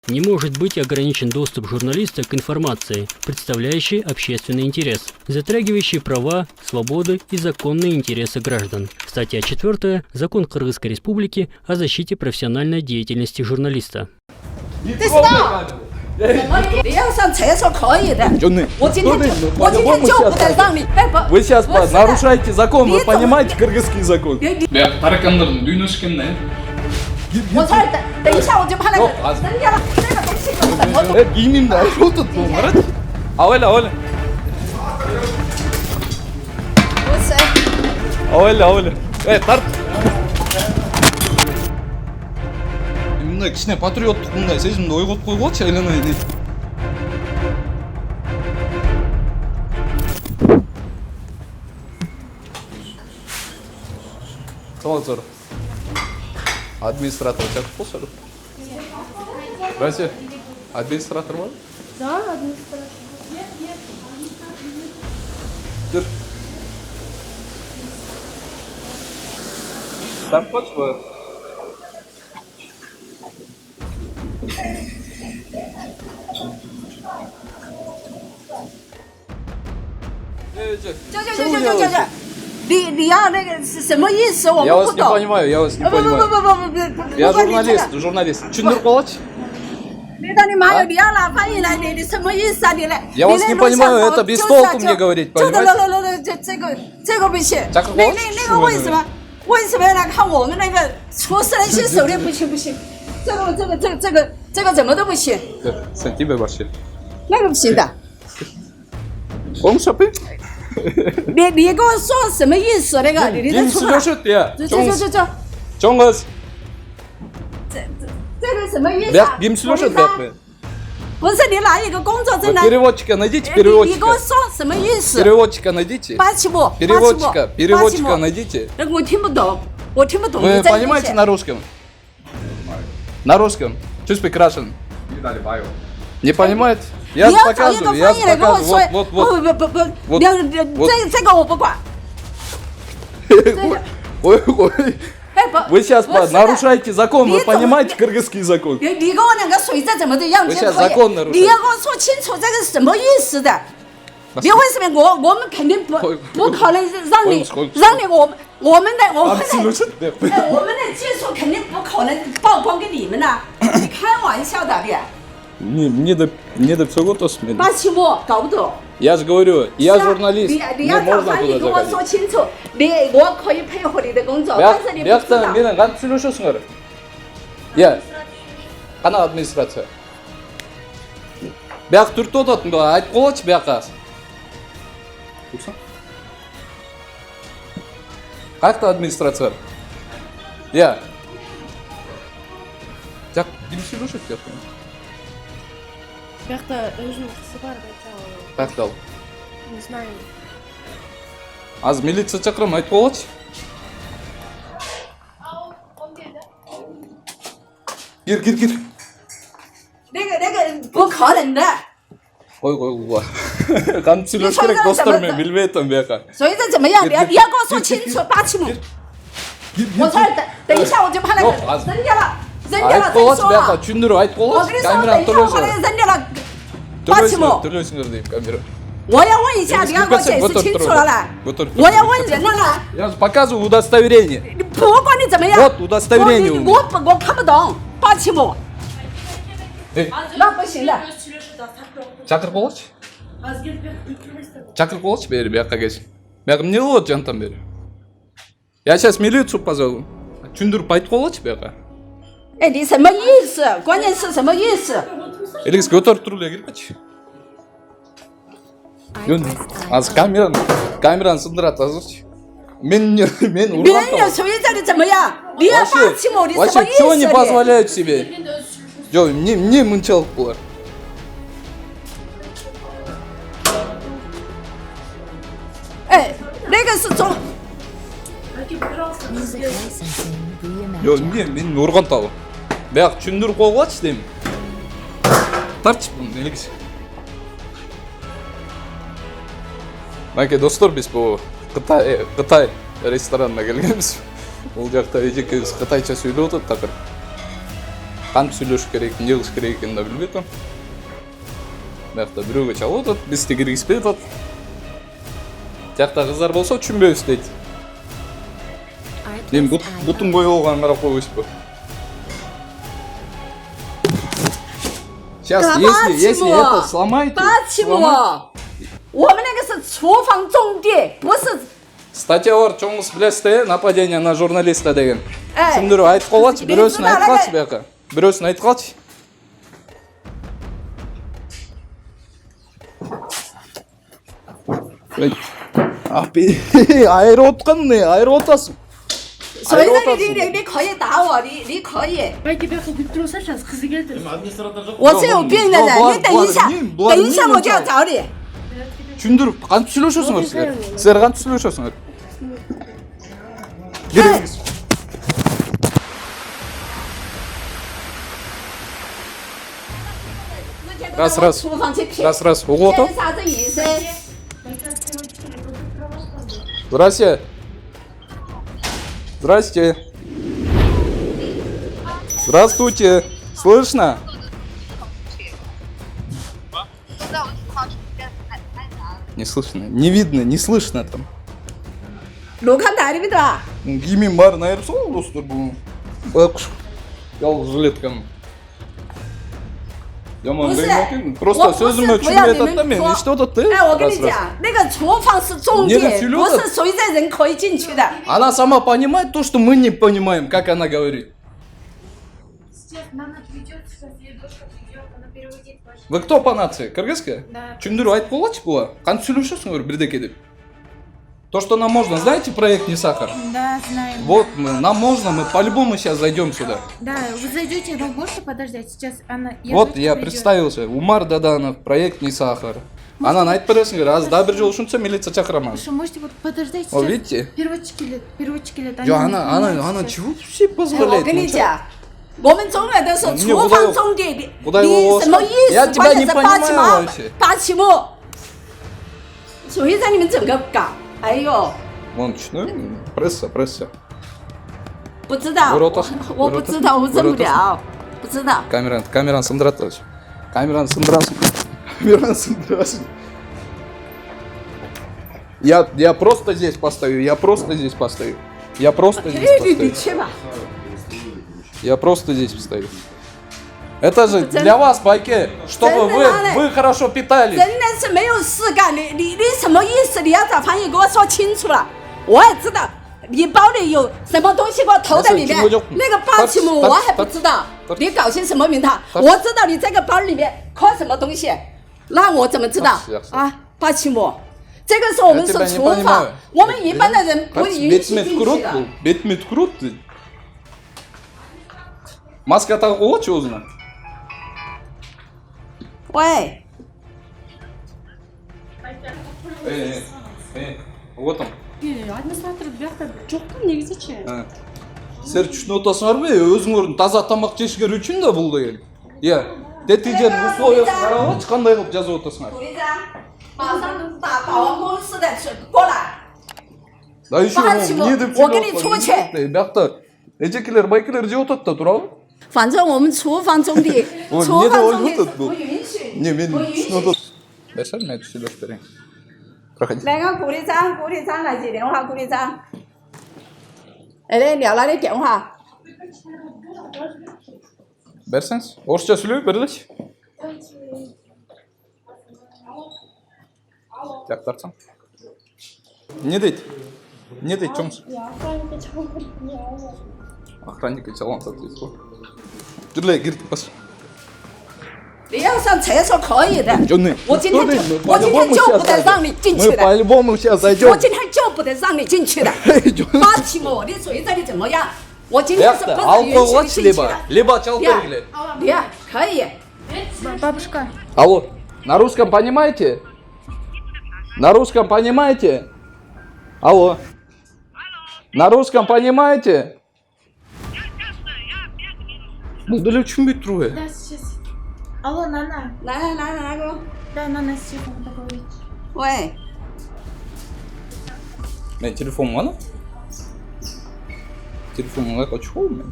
Не может быть ограничен доступ журналиста к информации, представляющей общественный интерес, затрагивающей права, свободы и законные интересы граждан. Статья 4. Закон Кыргызской Республики о защите профессиональной деятельности журналиста. 你要上厕所可以的。 我今天就不得让你。 Вы сейчас нарушаете закон, вы понимаете кыргызский закон? 我再等一下我就把那个扔掉了，那个东西给我等我。 Гимнімді ашу тут болмарады. Ауэле. 不是， Ауэле. Тарт. Мындай кичине патриоттук мындай сезимди ойготуп койгулачы айланайын. Саламатсыздар. Администратор чакырып болсор. Здрасте. Администратор бар? Да, администратор. Dur. Тартпачы бар?就，你要那个是什么意思？我 Я 们 вас 不 не 懂。 понимаю, я вас не 不 понимаю. 不， Я журналист. Чундур Колач? 你到你妈有你要拿翻译来，你什么意思啊？你来， Я вас не понимаю, это без толку мне говорить, понимаете? 这个不行。那个为什么？为什么要来看我们那个出事那些手链？不行，这个怎么都不行， Sen тебе вообще. 那个不行的。 Он шапы? 你跟我说什么意思？那个你的 Kim 出来， слышит я? 这 Чонгыз. 个什么意思 Бяк 啊？ Kim слышит бяк? 不是你拿一个工作证来， Переводчика найдите, 你给我 переводчика. 说什么意思？ Переводчика найдите. 87， найдите. 那我听不懂，我听不懂。 Вы понимаете на русском? На русском. Чуть прекрасен. Не понимает? 你 Я 要找一个 показываю, 翻译来跟我说， Вот. 不，这个我不管。 Ой. 哎不， Вы сейчас 不是的 нарушаете закон, вы 你怎么 понимаете кыргызский закон? 你给我两个水再怎么的样子 我现在可 закон 以， нарушаю 你要跟我说清楚这个是什么意思的。你为什么我们肯定不可能让你我们的技术肯定不可能曝光给你们呐，你开玩笑的你。 Не до всего то смею. 87搞不懂。 Я же говорю, я журналист. 你要找 можно 翻译 туда 跟我 заходить. 说清楚，我可以配合你的工作，但是你不知 Бяқтан 道。 менен кантип сүйлөшөсүңөр? Я. Кана администрация? Бияк түртүп атат, айтып койгочу бияка. Каякта администрация? Я. Жак ким сүйлөшөт жакта? Как-то өзінің қысы бар да, Каяктал? не знаю. Азыр милиция чакырам, айтып койгочу. Кир. 那个不可能的， Ой. Кантип сүйлөш керек достор, мен билбей атам бияка. 所以这怎么样？你要跟我说清楚87。我等一下我就把那个扔掉了再 айтып койгочу 说 бияка 啊。 түшүндүрүп айтып 我 койгочу. 跟你说，等 Камераны 一下我把那 төлөйсүңөр. 个扔掉了87。 төлөйсүңөр дейм камера. 我要问一下，你要给我解释清楚了啦。我要问人了啦。 Я показываю удостоверение. 不管你怎么样， Вот удостоверение у меня. 我看不懂87。 那不行的。 Чакырып койгочу. Чакырып койгочу бери бияка келсин. Бияка эмне болот жантан бери? Я сейчас милицию позову. Түшүндүрүп айтып койгочу бияка. 哎，你什么意思？关键是什么意思？ Элегиз көтөрүп туруп эле кирбечи. Азыр камераны сындырат азырчы. Мен 别 урган 人属于这里怎么样？你要87，你什么 Вообще 意 чего не 思？ позволяют себе? Жо, эмне мынчалык булар? Эй, 那个是中。 Жо, эмне мен ургантабы. Бияк түшүндүрүп койгулачы дейм. Тартчы буну элегиз. Майке достор, биз бул Кытай ресторанына келгенбиз. Ол жақта ежеке қыз қытайша сөйлеп отырды тақырып. Қанып сөйлеуш керек, не қылыш керек екенін да білмей тұрмын. Мақта біреуге чалып отырды, біз де кіргізбей жатады. Жақта қыздар болса түсінбей істейді. Мен бұтын бойы оған қарап қойып өсіп. Сейчас, если это сломаете... Почему? 我们那个是厨房重地，不是 Статья бар, чоңыз білесіз, нападение на журналиста деген. Эй, Кімдер айтып қалады, біреусін мен айтып қалшы сюда, бияқа. Біреусін айтып қалшы. Айырып отқан не? Айырып отасың. 所以说你可以打我，你可以。 Ай, тебя хоть трус сейчас, кызыгелді. 我是有病的人，你等一下，等一下我就要找你。 Түндіріп, қанып сөйлесесіңдер сіздер? Сіздер қанып сөйлесесіңдер? Беріңіз. Раз, оқып отыр. 啥子意思？ Здрасте. Здрасте. Здравствуйте. Слышно? Не слышно, не видно, не слышно там. Лукан 다리입니다. Гимин бар, наверное, сол достар бұл. Бақш. Ялғыз жилеткам. Яман деген просто сөзіме түсінбей жатады да мен ешті отады. 哎，我跟你讲，那个厨房是重点，不是随便人可以进去的。 Она сама понимает то, что мы не понимаем, как она говорит. Сейчас Нана придет, сейчас ее дочка придет, она переводит ваш... Вы кто по нации? Кыргызская? Да. Чүндір айтып болады бұла? Қанты сөйлесесің бірдеке деп? То, что нам можно, знаете проект «Не сахар»? Да, знаем. Вот, нам можно, мы по-любому сейчас зайдем сюда. Да, вы зайдете, но можете подождать, сейчас она... Вот, я представился, Умар Даданов, проект «Не сахар». Она айтып бересің, аз да бір жол үшінсе милиция шақырамыз. Что, можете вот подождать сейчас? О, видите? Переводчики лет. Она чего все 我 позволяет? 跟你讲，我们中原都是厨房重地，你什么意思？ Я тебя не понимаю вообще. Почему？属于在你们整个搞，哎呦， Вон, пресса. 不知道，我不知道，我认不了，不知道。 Камераны сындырады. Камераны сындырасың. Я просто здесь постою. Я просто здесь постою. Это же для вас, байке, чтобы вы хорошо питались. 真的是没有事干，你什么意思？你要找翻译给我说清楚了，我也知道。你包里有什么东西给我投在里面？那个八七母我还不知道，你搞些什么名堂？我知道你这个包里面放什么东西，那我怎么知道啊？八七母，这个是我们是厨房，我们一般的人不允许进去的。 Бетіме түкіреді. Маска тағып қойғаншы өзіне. 喂， Вот он. Администратор бияқта жоқ па негізі ше? Сіздер түсініп отырсыңдар ма? Өзіңердің таза тамақ жешкер үшін да бұл деген. Иә, нәтиженің условиясын қарап алшы, қандай қылып жазып отырсыңар. 土地长，马上打保安公司的过来。 Да еще не деп бияқта эжекелер, байкелер жеп отырды да туралы. 反正我们厨房重地，厨房重地不允许。 Не, мен түсініп отырсың. Бәсәл, мен түсініп берейін. Проходи. 那个顾里长来接电话，顾里长。来聊了的电话。 Берсеңіз, орысша сөйлеу берілші. Жақтарсың. Не дейді? Не дейді, жұмыс? Охранника жалған сатып ғой. Жүрлей, кірдік бас. 你要上厕所可以的， Жөнне. 我今天就不得让你进去 Мы 的， по-любому сейчас зайдем. 我今天就不得让你进去的。八七我，你随着你怎么样，我今天是不 Бияқта 允许 алып 你 қойғаншы 进去的。 либо чалып бергіле. 你可以。 Бабушка. Алло, на русском понимаете? На русском понимаете? Алло. На русском понимаете? Бұл дәлі түсінбей тұр ғой. Да, сейчас. Алло, Нана. 来给我。 Да, Нана, с телефоном договорить. 喂， Мен телефоным ғана? Telefonga kaçıyor mu?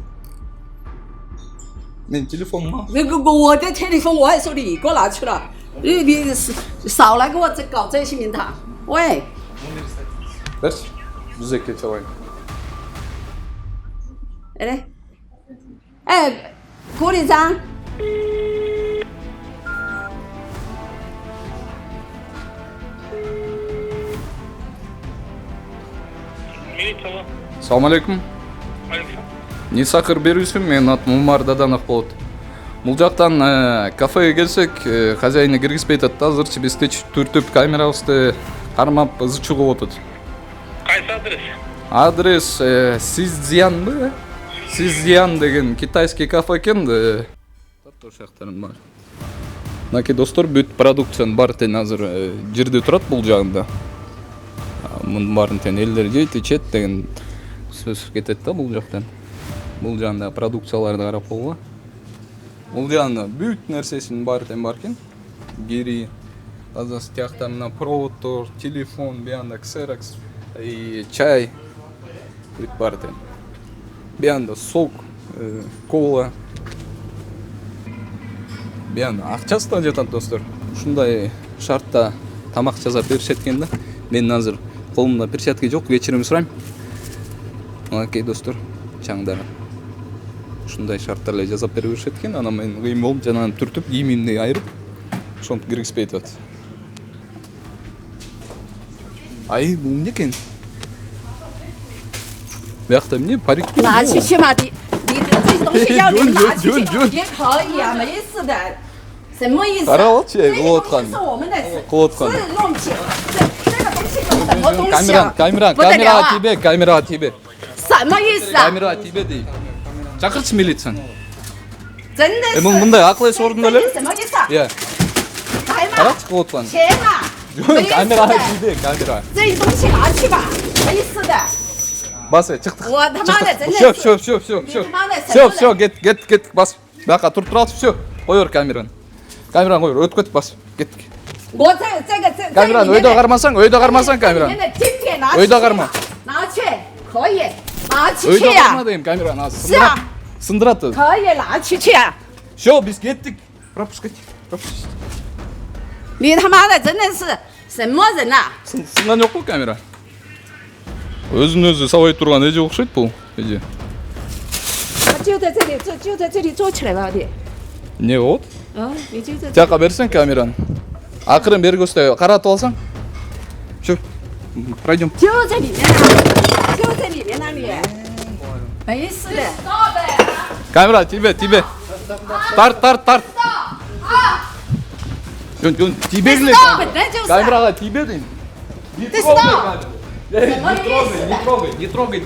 Men telefonuma. 我的 telephone 我还说你给我拿去了，你少来给我搞这些名堂。喂， Ver. Bize geçelim. 哎，顾里长， Assalomu alaykum. Не сахар берүүсүң? Мен атым Умар Даданов болот. Бул жактан кафеге келсек, хозяйны киргизбей атат. Азырчы биз түртүп камерабызды кармап ызы чыгып атат. Кайсы адрес? Адрес Сиздзянбы? Сиздзян деген китайский кафе экен да. Татоо шактарын бар. Мынакей достор, бүт продукциянын бар тен азыр жерде турат бул жагында. Мунун баарын тен элдер жейт, ичет деген сөз кетет да бул жактан. Бул жагында продукцияларды карап койгула. Бул жагында бүт нерсесинин баары тен бар экен. Гири, азас тиякта мына проводдор, телефон, биянда ксерокс, чай, бүт бар тен. Биянда сок, кола. Биянда акчасы да жатат достор. Ушундай шартта тамак жасап беришет экен да. Мен азыр колумда перчатка жок, кечирим сурайм. Мынакей достор, чаңдар. Ушундай шарттар эле жасап бере беришет экен. Анан мен кыйын болуп жанагы түртүп, кийимимди айырып, ошентип киргизбей атат. Ай, бул эмне экен? Бuyakta эмне? Парик. 拿去去嘛，你这些东西要你拿去也可以啊，没事的。什么意思？这些东西是我们的私用品，这个东西有什么东西啊？ Камера тебе. 什么意思啊？ Камера тебе дейт. Чакырчы милицияны. 真的是。 мындай акыл эс ордуна эле? 什么意思啊？ Иә. 来嘛， Карачы кылып аткан. 钱嘛，没事 Камера 的。 тебе, камера. 这些东西拿去吧，没事的。 Бас, чыктык. 我他妈的真的是。 Всё, кет, бас. Бияка туруп туралычы, всё. Койор камераны. Камераны койор, өтүп кет, бас. Кеттик. 我这 Камераны өйдө кармасаң камераны. 今天拿去。 өйдө карма. 拿去，可以，拿去 өйдө 去呀 карма。 дейм камераны.是啊， Сындырат. 可以拿去去啊。 Всё, биз кеттик. Пропускать. Пропустить. 你他妈的真的是什么人呐、啊？ Сынган жокпу камера? Өзүн өзү сабай турган эже окшойт бул эже. 就在这里，就在这里坐起来吧，你。 Не болот? 你就在这。 Жака берсең камераны. Акырын бери көздөй каратып алсаң. Всё. Пройдем. 就在里面啊，就在里面那里。没事的。 Камера тебе. Тарт. Жон, тебе эле. Камерага тебе дейм. Не трогай.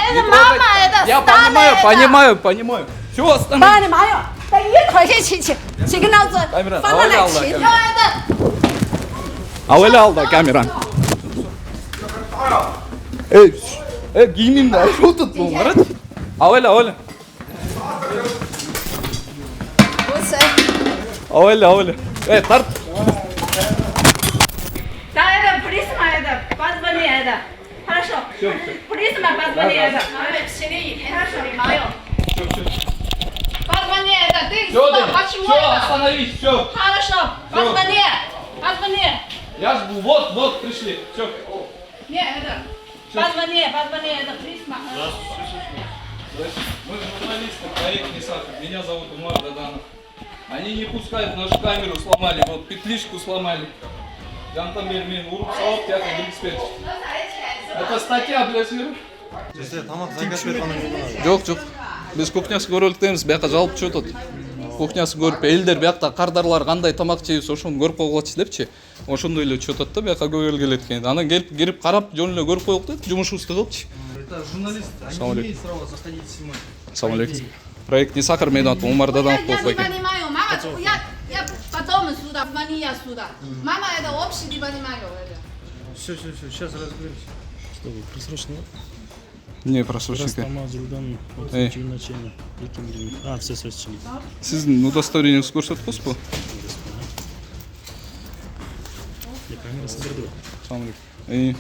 Это мама, это Я понимаю. Всё, останови. 妈的妈哟！等一会儿去跟老子放到那去。 Ал эле алда камераны. Кийимимди айырып атат бул, карачы. Ал эле. Ал эле. Тарт. Да, это полисма, это позвони, это. Хорошо. Полисма, позвони, это. Хорошо, мое. Позвони, это. Ты что? Почему это? Остановись, всё. Хорошо. Позвони. Я ж вот пришли. Всё. Не, это. Позвони, это полисма. Мы журналисты, проект «Не сахар». Меня зовут Умар Даданов. Они не пускают, нашу камеру сломали, вот петличку сломали. Жантан бери мени уруп салып, тияка киргизбedi. Это статья, билесиңерби? Жок. Биз кухнясын көрө электебиз, бияка жалпы чөтөт. Кухнясын көрүп, элдер биякта кардарлар кандай тамак жейбиз, ошону көрүп койгулачы депчи. Ошондой эле чөтөт да, бияка көп эл келет экен. Анан кирип карап, жөн эле көрүп коелук дейт, жумушубузду кылчы. Это журналисты, они не имеют права заходить снимать. Assalamu alaikum. Проект «Не сахар» мен атым Умар Даданов болуп Я не понимаю, мама, я потом сюда, я сюда. Мама, это общий, не понимаю. Все, сейчас разберемся. Что вы, просрочно? Не, просрочника. Растамазрудан, вот Эй. начальник. Все сочли. Сиздин удостоверениңизди көрсөткүңүзбү? Я камера сындырды. Assalamu alaikum.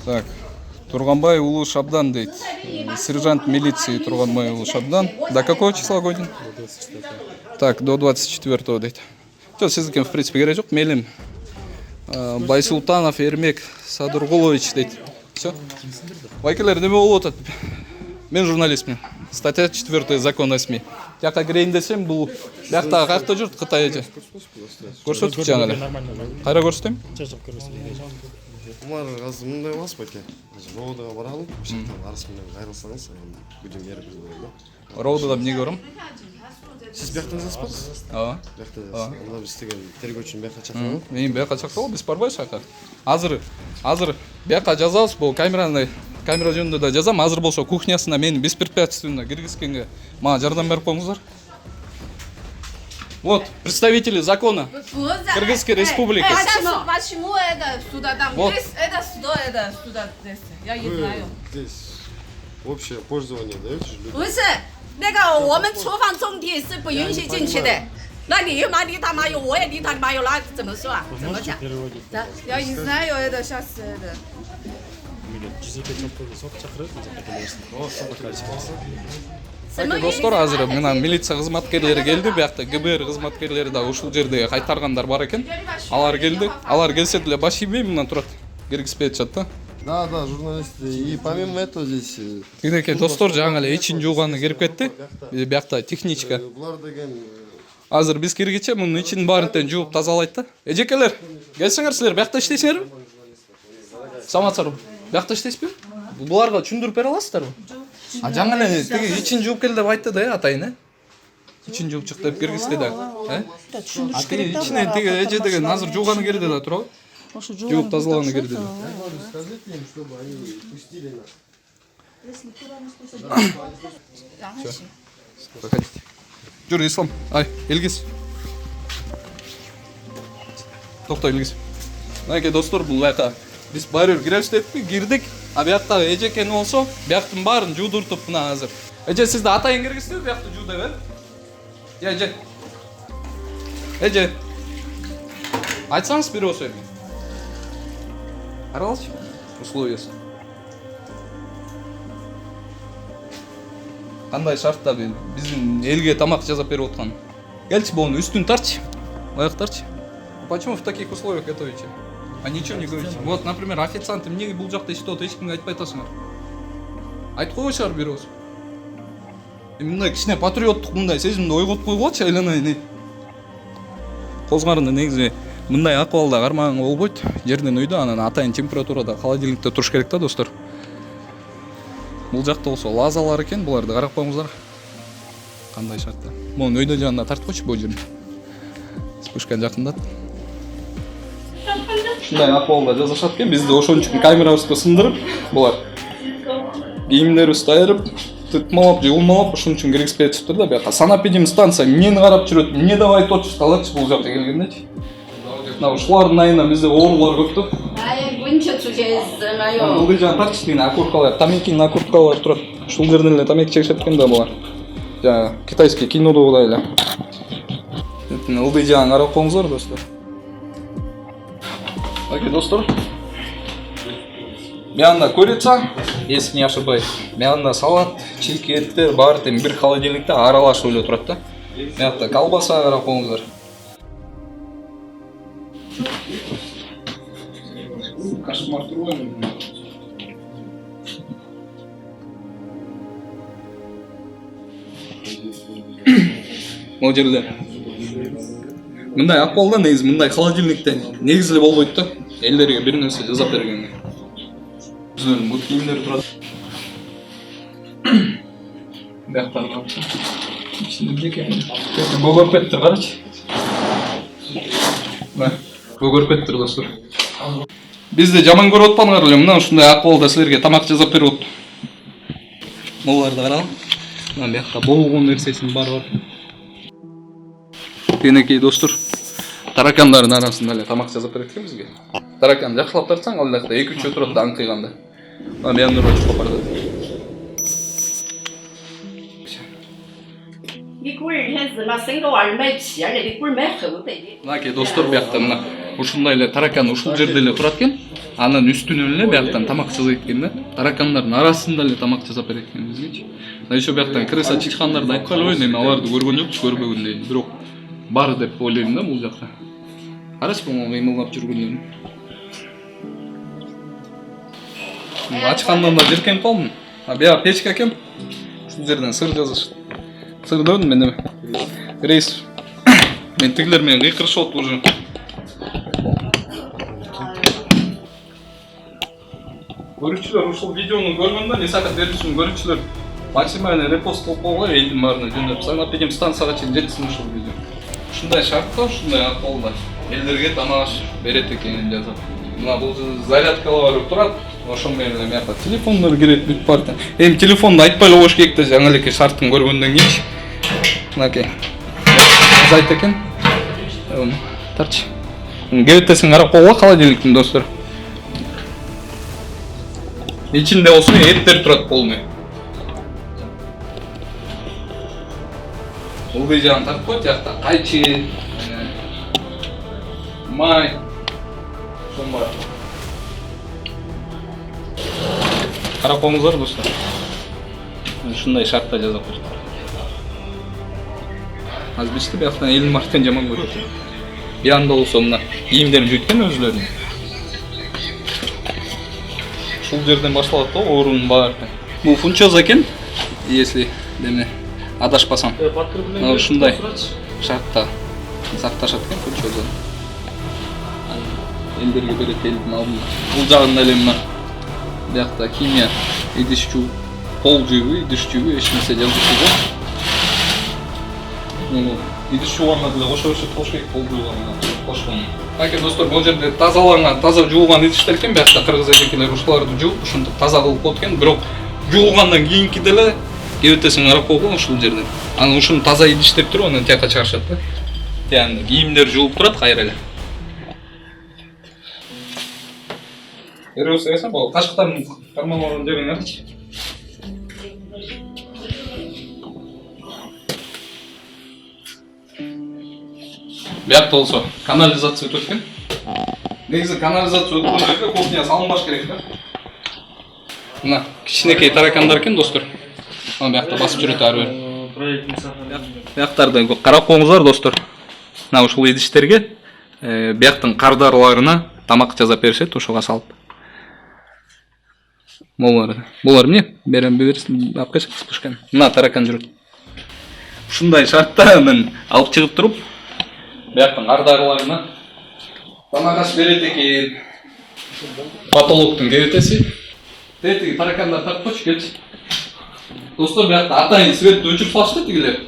Так, Турганбай Улу Шабдан дейт. Сержант милиции Турганбай Улу Шабдан. До какого числа годен? Так, до 24-го дейт. Жоқ, сіздікен, в принципе, керек жоқ. Мейлім Байсултанов Ермек Садырғұлович дейт. Все. Байкелер, неме болып отады? Мен журналистмін. Статья 4 закона СМИ. Жаққа кірейін десем, бұл бияқтағы қақта жүрт Қытай ете. Көрсетіп жаңа әлі. Қайра көрсетем? Бұлар қазір мұндай емес бәке. Роудаға баралым, арасымен қайрылсаңыз, күден еріп біз болады. Роудада не көрім? Сіз бияқтан жазбасыз? Бияқтан жазбасыз. Онда біз деген тергеушін бияққа шақыралым. Мен бияққа шақыралым, біз барбай шақыр. Азыр бияққа жазауыз, бұл камера жөнінде да жазам, азыр болса кухнясына мені беспрепятственно кіргізгенге маған жардам беріп қойыңыздар. Вот, представители закона Кыргызской республики. Почему это сюда там? Вот. Это сюда, я не знаю. Здесь общее пользование даете же людям? 不是，那个我们厨房种地是不允许进去的。那你又骂你他妈有，我也你他妈有，那怎么说啊？怎么讲？ Я не знаю, это сейчас это. Достар, азыр мына милиция қызматкерлері келді, бияқта ГБР қызматкерлері да ушул жерде қайтарғандар бар екен. Алар келді, алар келсе деле баш ийбей мындан турат. Киргизбей атышат да. Да, журналисты. И помимо этого здесь... Кенеке достор жаңа эле ичин жууганы кирип кетти. Бияқта техничка. Бұлар деген... Азыр биз киргиче мунун ичин баарын тең жууп тазалайт да. Эжекелер, келсеңер силер бияқта иштейсиңерби? Саматсар, бияқта иштейсизби? Буларга түшүндүрүп бере аласыздарбы? А жаңа эле тиги ичин жууп кел деп айтты да, атайын, ичин жууп чык деп киргизди да. А тиги ичинен тиги эже деген азыр жууганы келди да, турабы? Жууп тазалаганы келди да. Скажите им, чтобы они пустили нас. Проходите. Жүр, Ислам. Ай, Илгиз. Токто, Илгиз. Мынакей достор, бул байка биз баары киребиз деппи, кирдик. А бияктагы эже экен болсо, бияктын баарын жуудуртуп мына азыр. Эже сизди атайын киргиздиби биякты жуу деп, э? Эже. Эже. Айтсаңыз бир болсо эми. Каралчы. Условиясы. Кандай шартта биздин элге тамак жасап берип аткан. Келчи буну үстүн тарчы. Аяктарчы. Почему в таких условиях готовите? А ничего не говорите. Вот, например, официанты мне бул жакта что-то эчкимге айтпай атасыңар. Айтып койбойсуңар бирөөбүз. Мындай кичине патриоттук мындай сезимди ойготуп койгочу айланайын. Козгарында негизи мындай акыбалда кармаган болбойт. Жерден үйдө анан атайын температурада холодильникте туруш керек да, достор. Бул жакта болсо лазалар экен, буларды карап коюңуздар. Кандай шартта? Муну өйдө жанына тартып койчу бул жерди. Спушка жакындат. Ушундай акыбалда жазышат экен, бизди ошон үчүн камерабызды сындырып, булар кийимдерибизди айырып, тытмалап, жылмалап, ошон үчүн киргизбей атышыптыр да, бияка санэпидемстанция эмнени карап жүрөт, эмне деп айтып атышып калатчы бул жакка келгендечи. Мына ушулардын айынан бизде оорулар көп да. Ылдый жан тартчы деген окуркалар, тамекинин окуркалары турат. Ушул жерден эле тамеки чегишет экен да булар. Жана китайский кинодогудай эле. Ылдый жан карап коюңуздар, достор. Окей, достор. Мянда курица, если не ошибаюсь. Мянда салат, чилкеттер, бар тең бир холодильникте аралашып эле турат да. Мянда колбаса карап коюңуздар. Кошмар турбайм. Могу жерде. Мындай акыбалда негизи мындай холодильниктен негизи эле болбойт да. Элдерге бир нерсе жасап берген. Биздин бут кийимдер турат. Бияктан алып. Ичинде экен. Бөгөрүп кеттир, карачы. Мына бөгөрүп кеттир, достор. Бизди жаман көрүп атпаңар эле, мына ушундай акыбалда силерге тамак жасап берип атып. Буларды карагын. Мына биякта болгон нерсесинин баары бар. Кенекей достор, таракандардын арасында эле тамак жасап берет экен бизге. Таракан жакшылап тартсаң, ал жакта 2-3 отурат да аңкыйганда. Мына бияны чыгып барды. Мынакей достор, биякта мына ушундай эле таракан ушул жерде эле турат экен. Анын үстүнөн эле бияктан тамак жасайт экен да. Таракандардын арасында эле тамак жасап берет экен бизгечи. Еще бияктан крыса чычкандарды айтып калбайбын, эми аларды көргөн жокпуз, көрбөгүн дейм. Бирок бар деп ойлойм да бул жакта. Карачпы могу кыймылдап жүргөндөрүн. Ачкандан да жиркенип калдым. Бияк печка экен. Ушул жерден сыр жазышты. Сыр дөдүм мен эми. Рейс. Мен тигилер менен кыйкырышып отуп уже. Көрүүчүлөр ушул видеону көргөндө не сакат беришин көрүүчүлөр максимально репост кылып койгула, элдин баарына жөнөп санап берем станцияга чейин жетсин ушул видео. Ушундай шартта, ушундай акыбалда элдерге тамак берет экенин жазат. Мына бул зарядкалар турат, ошол менен эми ата телефондор кирет бүт барда. Эми телефонду айтпай эле коюш керек да, жаңы элеке шартын көргөндөн кийинчи. Мынакей. Азайт экен. Тарчы. Кебетесин карап койгула холодильниктин достор. İçinde olsun etler turat polmuyor. Ulgayacağını tarıp koyt yakta. Kayçı, may, son var. Kara kolumuz var dostlar. Şunday şartta жаза koyt. Az bir yaktan elin markten jaman koyt. Bir anda olsa onlar giyimlerini jüytken özlerini. Ушул жерден башталат да, орун бар. Бул фунчоза экен, если деме адашпасам. Ушундай шартта сакташат экен фунчоза. Элдерге берет элдин алдында. Бул жагында эле мына биякта химия, идиш жуу, пол жууу, идиш жууу, эч нерсе жазылышы жок. Идиш жууганга деле кошо беришет болуш керек, пол жууганга кошкон. Аке достор, бул жерде тазаланган, таза жуулган идиштер экен, биякта кыргыз эжекелер ушуларды жууп, ушинтип таза кылып коет экен, бирок жуулгандан кийинки деле кебетесин карап койгон ушул жерде. Анан ушуну таза идиштеп туруп, анан тияка чыгарышат да. Тияны кийимдер жуулуп турат кайра эле. Эребиз эсен бул кашыктардын кармалган жерин карачы. Биякта болсо канализация өтөт экен. Негизи канализация өткөн жерде кухня салынбаш керек да. Мына кичинекей таракандар экен достор. Мына биякта басып жүрөт ар бир. Бияктарды карап коюңуздар достор. Мына ушул идиштерге бияктын кардарларына тамак жасап беришет, ошого салып. Булар эмне? Берем берсин, алып кайсы пышкан. Мына таракан жүрөт. Ушундай шартта мен алып чыгып туруп бияктын кардарларына тамак аш берет экен. Потолоктун кебетеси. Тетиги таракандар тартып койчу, келчи. Достор, биякта атайын светти өчүрүп салышты тигилер.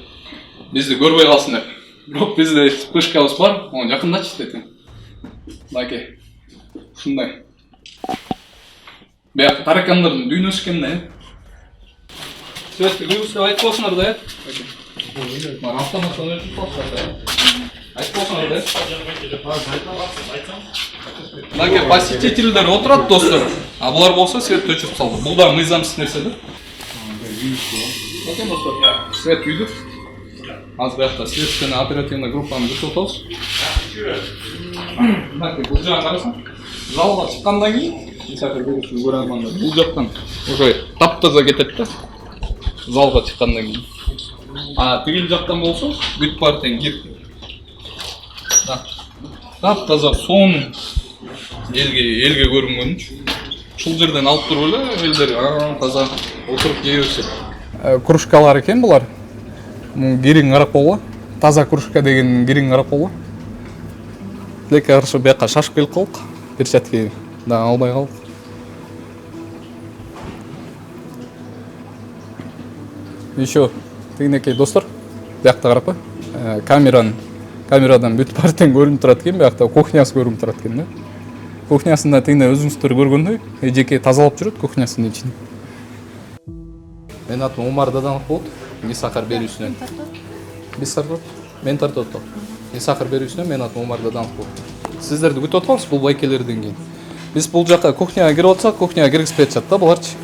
Бизди көрбөй калсын деп. Бирок бизде вспышкабыз бар, ону жакындачы деди. Мынакей. Ушундай. Биякта таракандардын дүйнөсү экен да. Светти кыйбыз деп айтып койсуңар да. Мына автоматтан өчүрүп салышты да. Айтып койсуңар да. Мынакей посетительдер отурат достор. А булар болсо свет өчүрүп салды. Бул да мыйзамсыз нерсе да. Окей достор, свет үйдүк. Аз биякта следственный оперативный группаны жүрүп атабыз. Мынакей бул жагын карасаң, залга чыккандан кийин мисалы көрүшүп көрөрмандар. Бул жактан уже таптаза кетет да. Залга чыккандан кийин. А тигил жактан болсо бүт бар тең кир. Таптаза сон элге көрүнгөнчү. Ушул жерден алып туруп эле элдер таза отуруп жей беришет. Кружкалар экен булар. Гирин карап койгула. Таза кружка деген гирин карап койгула. Леке каршы бияка шашып келип калдык. Перчатки да албай калдык. Еще тигинекей достор, биякта караппы? Камерадан бүт бар тең көрүнүп турат экен, биякта кухнясы көрүнүп турат экен да. Кухнясында тегине өзүңүздөр көргөндөй, эжеке тазалап жүрөт кухнясынын ичин. Мен атым Умар Даданов болот. Несахар берүүсүнөн. Биз тартып, мен тартып атам. Несахар берүүсүнөн мен атым Умар Даданов болот. Сиздерди күтүп атабыз бул байкелерден кийин. Биз бул жака кухняга кирип атсак, кухняга киргизбей атышат да буларчы.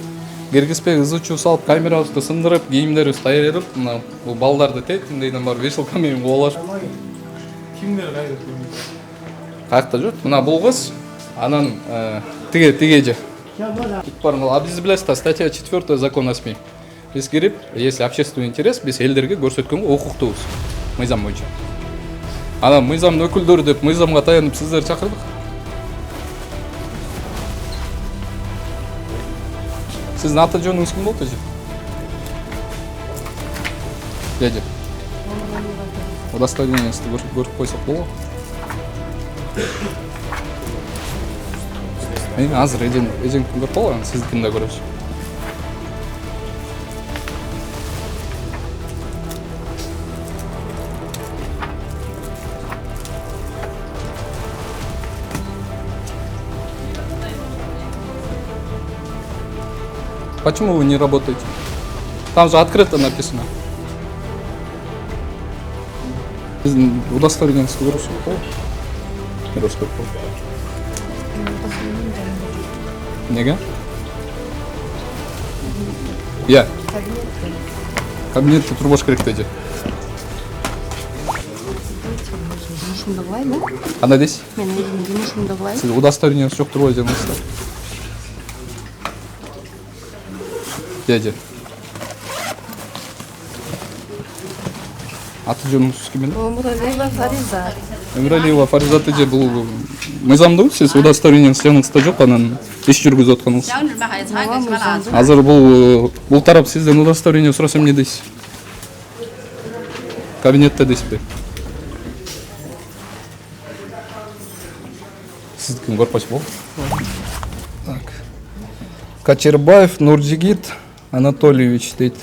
Киргизбей ызычуу салып, камерабызды сындырып, кийимдерибизди даярдап, мына бул балдарды тетиндейден барып вешалка менен кубалашып. Кимдер кайда? Каякта жүрөт? Мына бул кыз, анан тиге же. А биз билесиз, статья 4 закон о СМИ. Биз кирип, если общественный интерес, биз элдерге көрсөткөнгө укуктуубуз. Мыйзам боюнча. Анан мыйзамдын өкүлдөрү деп мыйзамга таянып сиздерди чакырдык. Сиздин аты жөнүңүз ким болот эже? Дядя. Удостоверениеңизди көрүп койсок болобу? Мен азыр эжем көрүп калган, сиздикин да көрөбүз. Почему вы не работаете? Там же открыто написано. Удостоверениеңизди көрсөтүп коебу? Көрсөтүп коебу. Неге? Я. Кабинетте турбош керек деди. Жұмысымда былай ма? Кандай дейсиз? Мен өзімнің жұмысымда былай. Сиз удостоверениеңиз жок турбайбы деңизби? Дядя. Аты жөнүңүз ким эле? Өмірәлиева Фариза. Өмүралиева Фаризат эже, бул мыйзамдуу, сиз удостоверениеңиз жаныңызда жок, анан иш жүргүзүп атканыңыз. Азыр бул тарап сизден удостоверение сураса эмне дейсиз? Кабинетте дейсизби? Сиздикин көрпөчү болот. Так. Качербаев Нуржигит Анатольевич дейт.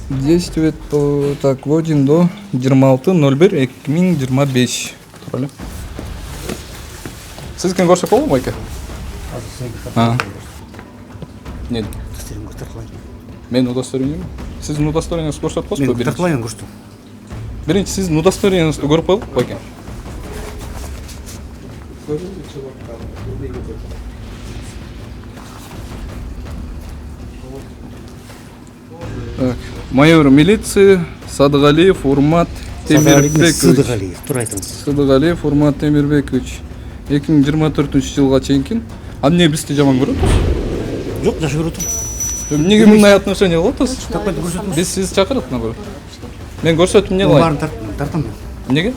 Действует так вводим до 26.01.2025. Туралы. Сиздикин көрсөк болобу байке? Не? Мен удостоверением. Сиздин удостоверениеңизди көрсөтүп коесузбу? Мен тартылайын көрсөтүм. Биринчи сиздин удостоверениеңизди көрүп коелук байке. Так. Майор милиции Садыгалиев Урмат Темирбекович. Сыдыгалиев, тура айтыңыз. Садыгалиев Урмат Темирбекович. 2024-жылга чейинки. А эмне бизди жаман көрөт? Жок, жакшы көрөт. Эмнеге мындай отношение кылып атасыз? Таппайды көрсөтүм. Биз сизди чакырдык мына көрөт. Мен көрсөтүп эмне кылайын? Баарын тартам мен. Эмнеге?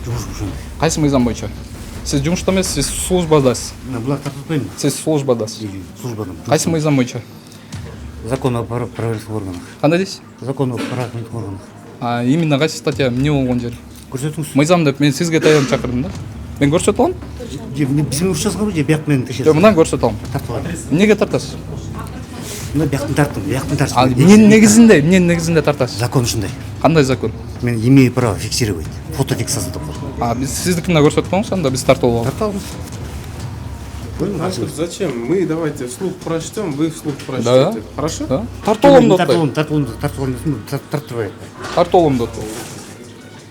Жумуш ошондой. Кайсы мыйзам боюнча? Сиз жумушта эмес, сиз службадасыз. Булар тартпайм. Сиз службадасыз. Службадам. Кайсы мыйзам боюнча? Закон о правоохранительных органах. Кандай дейсиз? Закон о правоохранительных органах. Именно кайсы статья эмне болгон жери? Көрсөтүңүз. Мыйзам деп мен сизге таянып чакырдым да. Мен көрсөтө алам? Биз менен урушасыңарбы же бияк менен Жок, текшересиз? мындан көрсөтө алам. Тартып алам. Эмнеге тартасыз? Мына бияктан тарттым, бияктан Ал тарттым. эмненин негизинде тартасыз? Закон ушундай. Кандай закон? Мен имею право фиксировать. Фотофиксация деп коет. Биз сиздикине көрсөтүп коюңуз, анда биз тартып алабыз. Тартып алам. Зачем? Мы давайте вслух прочтем, вы вслух Да. прочтете. Хорошо? Да? Тартып алам деп атпайбы? Тартыбайт. Тартып алам деп атпайбы?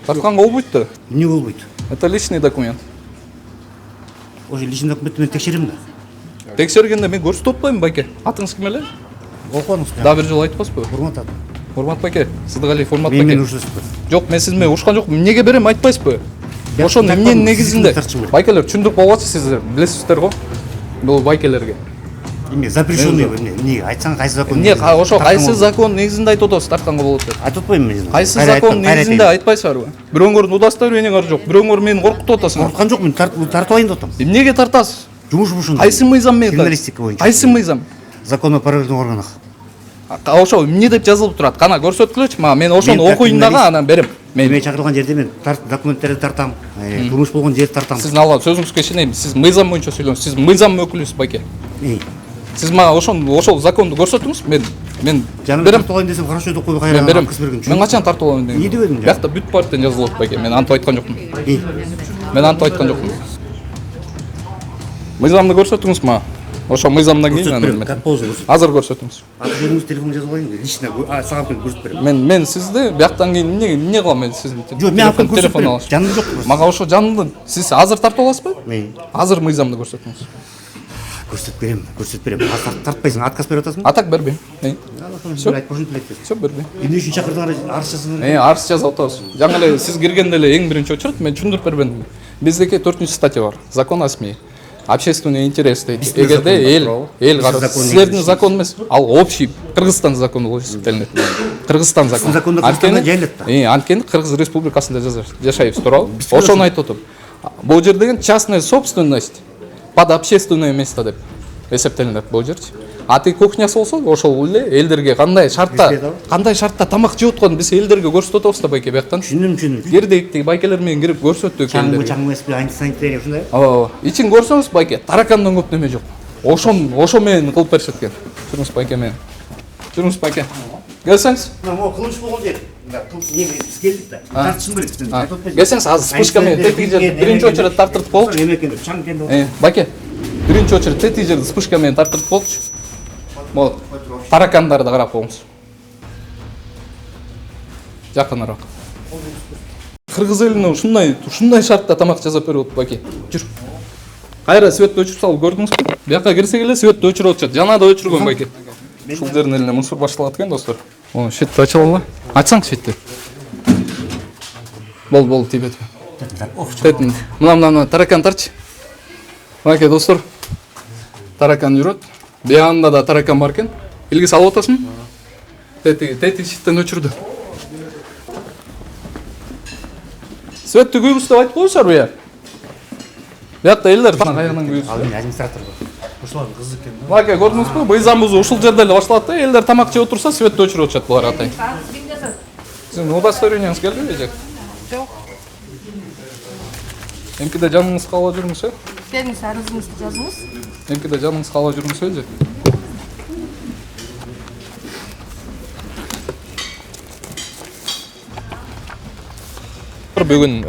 Тартканга болбойт да. Эмне болбойт? Это личный документ. Ошо личный документти мен текшерем да. Текшергенде мен көрсөтүп атпайбымбы байке? Атыңыз ким эле? Окуңуз. Да бир жолу айтпаспы? Урмат ата. Урмат байке, Сыдыгалиев Урмат Мен байке. урушасызбы? Жок, мен сиз менен урушкан жокмун. Эмнеге берем айтпайсызбы? Ошонун тартпадым, эмненин негизинде? сиздин тартышым керек. Байкелер түшүндүрүп болгочу сиздер, билесиздер го? Бул байкелерге. Эме запрещенный эмне? Айтсаң кайсы закон? Эмне ошо кайсы закон негизинде айтып атасыз тартканга болот деп? Айтып атпайм мен. Кайсы закон негизинде айтпайсыздарбы? Бирөөңөрдүн удостоверениеңер жок, бирөөңөр мени коркутуп атасыңар. Коркуткан жок, мен тартып алайын деп атам. Эмнеге тартасыз? Жумуш ушундай. Кайсы мыйзам менен? Журналистика боюнча. Кайсы мыйзам? Закон о правоохранительных органах. Ошо эмне деп жазылып турат? Кана көрсөткүлөчү мага, мен ошону Мен окуйн дагы анан берем. Мен чакырылган жерде мен документтерди тартам. Жумуш болгон жерди тартам. Сиздин алла сөзүңүзгө ишенейм. Сиз мыйзам боюнча сүйлөңүз. Сиз мыйзам өкүлүсүз байке. Сиз мага ошол законду көрсөтүңүз. Мен Жаным берем. тартып алайын десем, хорошо деп койбой Мен кайра берем. акыс берген. Мен качан тартып алам дегем? Эмне деп едим? Биякта бүт партиядан жазылып атат байке. Мен антип айткан жокмун. Мен антип айткан жокмун. Мыйзамды көрсөтүңүз мага. Ошо мыйзамдан кийин анан Как позже көрсөт. азыр көрсөтүңүз. Аты жөнүңүз, телефон жазып алайын. Лично сага көрсөтүп берем. Мен сизди бияктан кийин эмне кылам мен сиздин Жок, мен атын көрсөтүп телефон берем. алыш. Жаным жок. Мага ошо жанымды сиз азыр тартып аласызбы? Мен Азыр мыйзамды көрсөтүңүз. көрсөтүп берем, көрсөтүп берем. Тартпайсың, отказ берип атасың. А так бербейм. Всё, айтпашын билет. Всё бербейм. Эмне үчүн чакырдыңар? Арыз жазыңар. Арыз жазып атабыз. Жаңы эле сиз киргенде эле эң биринчи очередь мен түшүндүрүп бербедимби? Биздики 4 статья бар. Закон о СМИ. Общественный интерес дейт. Биздин Эгерде закон эл бар, карыз. закон Силердин негизи. закон эмес, ал общий Кыргызстан закону болуп эсептелинет. Кыргызстан закону. законда Кыргызстанда жайылат да. Анткени Кыргыз Республикасында жашайбыз туурабы? Ошону айтып отурум. Бул жер деген частная собственность под общественное место деп эсептелинет бул жерчи. А тиги кухнясы болсо ошол эле элдерге кандай шартта тамак жеп атканын биз элдерге көрсөтүп атабыз да байке бияктан. Түшүндүм. Кирдик тиги байкелер менен кирип көрсөттүк элдерге. Чаңгы эмес бе, антисанитария ушундай. Ооба. Ичин көрсөңүз байке таракандан көп неме жок. Ошо менен кылып беришет экен. Жүрүңүз байке менен. Жүрүңүз байке. Келсеңиз. Могу кылмыш болгон жер. Биз келдик да. Тартышым керек. Келсеңиз азыр вспышка менен тетиги жерди биринчи очередь тартырып болчу. Эме экен, чаң экен. Байке. Биринчи очередь тетиги жерди вспышка менен тартырып болчу. Болот. Таракандарды карап коңуз. Жакыныраак. Кыргыз элине ушундай шартта тамак жасап берип атат байке. Жүр. Кайра светти өчүрүп салып көрдүңүзбү? Бияка кирсек эле светти өчүрүп атышат. Жана да өчүргөн байке. Ушул жердин элине мусор башталат экен достор. О, шетти ачып алалы. Ачсаң шетти. Бол тийбет. Тетин. Мына таракан тарчы. Байке достор. Таракан жүрөт. Биягында да таракан бар экен. Илги салып атасың? Тети шеттен өчүрдү. Светти күйгүз деп айтып коюшар бия. Биякта элдер каягынан күйгүз. Ал эми администратор бар. Ушулардын кызы экен. Байке көрдүңүзбү? Мыйзам бузуу ушул жерде эле башталат да, элдер тамак жеп отурса светти өчүрүп атышат булар атай. Сиздин удостоверениеңиз келдиби эже? Жок. МКде жаныңыз калып жүрүңүз, э? Келиңиз, арызыңызды жазыңыз. МКде жаныңыз калып жүрүңүз, эже? Бүгүн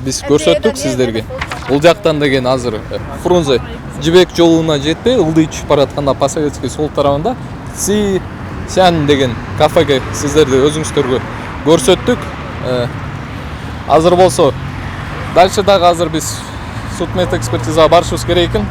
биз көрсөттүк сиздерге. Бул жактан деген азыр Фрунзе жибек жолуна жетпей, ылдый түшүп баратканда По-Советский сол тарабында Сян деген кафеге сиздерди өзүңүздөргө көрсөттүк. Азыр болсо дальше дагы азыр биз судмед экспертизага барышыбыз керек экен.